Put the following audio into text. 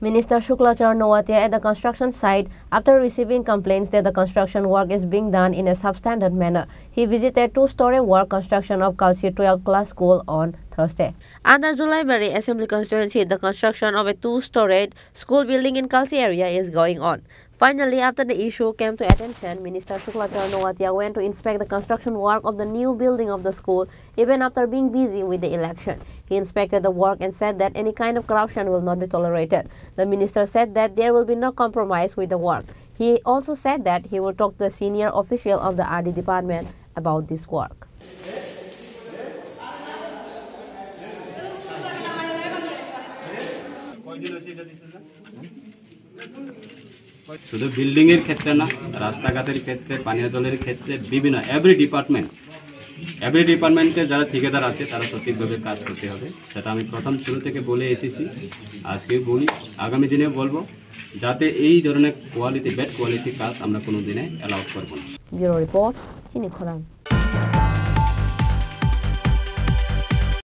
Minister Shuklacharan Nowatia at the construction site after receiving complaints that the construction work is being done in a substandard manner. He visited two-story work construction of Kalsi 12 class school on Thursday. Under Julaibari Assembly constituency, the construction of a two-storied school building in Kalsi area is going on. Finally, after the issue came to attention, Minister Shuklacharan Nowatia went to inspect the construction work of the new building of the school even after being busy with the election. He inspected the work and said that any kind of corruption will not be tolerated. The minister said that there will be no compromise with the work. He also said that he will talk to the senior official of the RD department about this work. শুধু building এর ক্ষেত্রে না, রাস্তাঘাটের ক্ষেত্রে, পানীয় জলের ক্ষেত্রে বিভিন্ন এভরি ডিপার্টমেন্টে যারা ঠিকাদার আছে তারা সঠিকভাবে কাজ করতে হবে। সেটা আমি প্রথম শুরু থেকে বলে এসেছি, আজকেও বলি, আগামী দিনেও বলবো, যাতে এই ধরনের ব্যাড কোয়ালিটি কাজ আমরা কোনো দিনে অ্যালাউ করব না। ব্যুরো রিপোর্ট, চিনি খোরান।